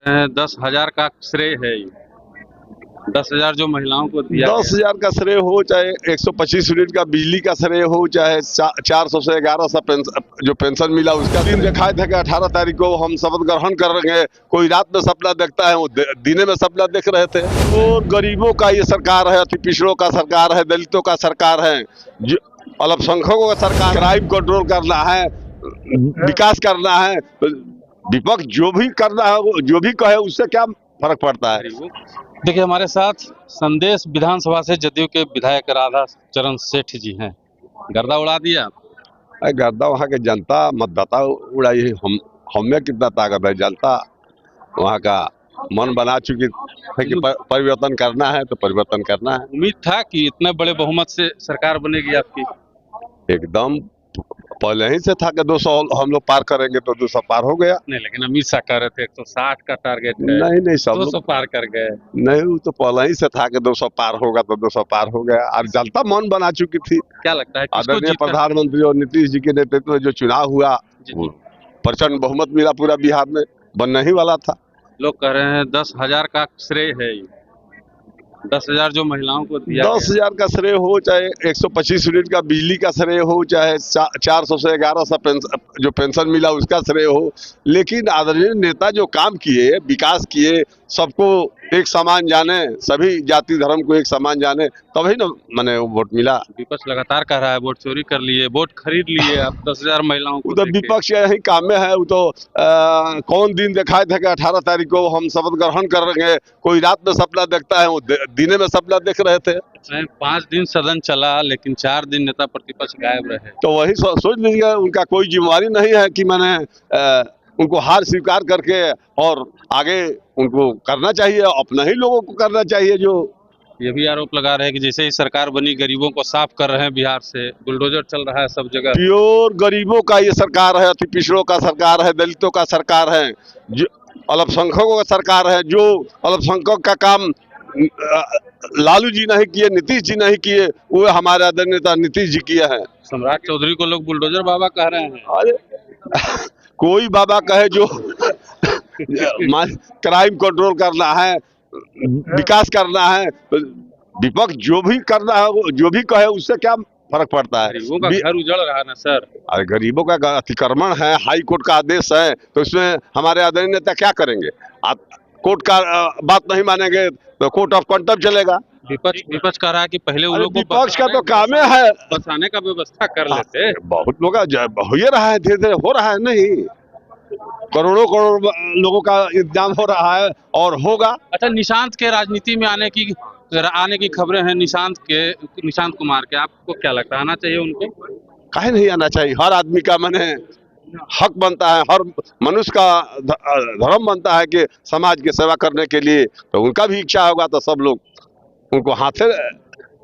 10,000 का श्रेय है ये। 10,000 जो महिलाओं को दिया 10,000 का श्रेय हो, चाहे 125 यूनिट का बिजली का श्रेय हो, चाहे 400 से 1100 जो पेंशन मिला उसका दिन दिखाए थे कि 18 तारीख को हम शपथ ग्रहण कर रहे हैं। कोई रात में सपना देखता है, वो दिने में सपना देख रहे थे। और गरीबों का ये सरकार है, अति पिछड़ों का सरकार है, दलितों का सरकार है, अल्पसंख्यकों का सरकार। क्राइम कंट्रोल करना है, विकास करना है। विपक्ष जो भी करना है, जो भी कहे उससे क्या फर्क पड़ता है। देखिए, हमारे साथ संदेश विधानसभा से जदयू के विधायक राधा चरण सेठ जी हैं। गर्दा उड़ा दिया। गर्दा वहाँ के जनता मतदाता उड़ाई। हम में कितना ताकत है, जनता वहाँ का मन बना चुकी है कि परिवर्तन करना है तो परिवर्तन करना है। उम्मीद था कि इतने बड़े बहुमत से सरकार बनेगी आपकी? एकदम पहले ही से था कि 200 हम लोग पार करेंगे, तो 200 पार हो गया। नहीं, लेकिन अमित शाह कह रहे थे 160 का टारगेट है। नहीं, सब 200 पार कर गए। नहीं, वो तो पहले ही से था कि 200 पार होगा, तो 200 पार हो गया। और जनता मन बना चुकी थी। क्या लगता है आदरणीय प्रधानमंत्री और नीतीश जी के नेतृत्व में जो चुनाव हुआ, प्रचंड बहुमत मिला पूरा बिहार में, बनने ही वाला था। लोग कह रहे हैं 10,000 का श्रेय है ये। 10,000 जो महिलाओं को दिया 10,000 का श्रेय हो, चाहे 125 यूनिट का बिजली का श्रेय हो, चाहे 400 से 1100 जो पेंशन मिला उसका श्रेय हो। लेकिन आदरणीय नेता जो काम किए, विकास किए, सबको एक समान जाने, सभी जाति धर्म को एक समान जाने, तभी ना मैंने वोट मिला। विपक्ष लगातार कह रहा है वोट चोरी कर लिए, वोट खरीद लिए आप 10,000 महिलाओं को। तो विपक्ष यही काम में है। वो तो कौन दिन दिखाए थे कि 18 तारीख को हम शपथ ग्रहण कर रहे हैं। कोई रात में सपना देखता है, वो दिने में सपना देख रहे थे। 5 दिन सदन चला, लेकिन 4 दिन नेता प्रतिपक्ष गायब रहे। तो वही सोच लीजिए, उनका कोई जिम्मेवारी नहीं है कि मैंने उनको हार स्वीकार करके और आगे उनको करना चाहिए, अपने ही लोगों को करना चाहिए। जो ये भी आरोप लगा रहे हैं कि जैसे ही सरकार बनी गरीबों को साफ कर रहे हैं बिहार से, बुलडोजर चल रहा है सब जगह। प्योर गरीबों का ये सरकार है, अति पिछड़ों का सरकार है, दलितों का सरकार है, जो अल्पसंख्यकों का सरकार है। जो अल्पसंख्यक का काम लालू जी नहीं किए, नीतीश जी नहीं किए, वो हमारे आदरणीय नेता नीतीश जी किए हैं। सम्राट चौधरी को लोग बुलडोजर बाबा कह रहे हैं। अरे कोई बाबा कहे, जो क्राइम कंट्रोल करना है, विकास करना है, विपक्ष जो भी करना है, जो भी कहे उससे क्या फर्क पड़ता है। गरीबों का घर उजड़ रहा है ना सर। अरे गरीबों का अतिक्रमण है, हाई कोर्ट का आदेश है, तो इसमें हमारे आदरणीय नेता क्या करेंगे। आप कोर्ट का बात नहीं मानेंगे तो कोर्ट ऑफ कंटेम्प्ट चलेगा। विपक्ष कह रहा है कि पहले उन लोगों को विपक्ष का तो काम है बचाने का व्यवस्था कर लेते। बहुत लोग हो ही रहा है, धीरे धीरे हो रहा है। नहीं, करोड़ों करोड़ लोगों का इंतजाम हो रहा है और होगा। अच्छा, निशांत के राजनीति में आने की खबरें हैं। निशांत कुमार के, आपको क्या लगता है, आना चाहिए उनको? काहे नहीं आना चाहिए। हर आदमी का माने हक बनता है, हर मनुष्य का धर्म बनता है कि समाज की सेवा करने के लिए। तो उनका भी इच्छा होगा तो सब लोग उनको हाथे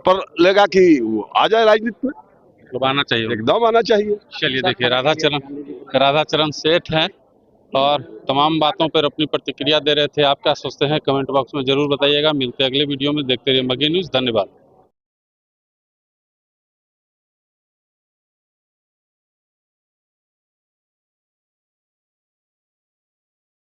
पर लेगा कि वो आ जाए राजनीति में। तो आना चाहिए, एकदम आना चाहिए। चलिए, देखिए राधा चरण सेठ हैं और तमाम बातों पर अपनी प्रतिक्रिया दे रहे थे। आप क्या सोचते हैं कमेंट बॉक्स में जरूर बताइएगा। मिलते हैं अगले वीडियो में, देखते रहिए मगही न्यूज़। धन्यवाद।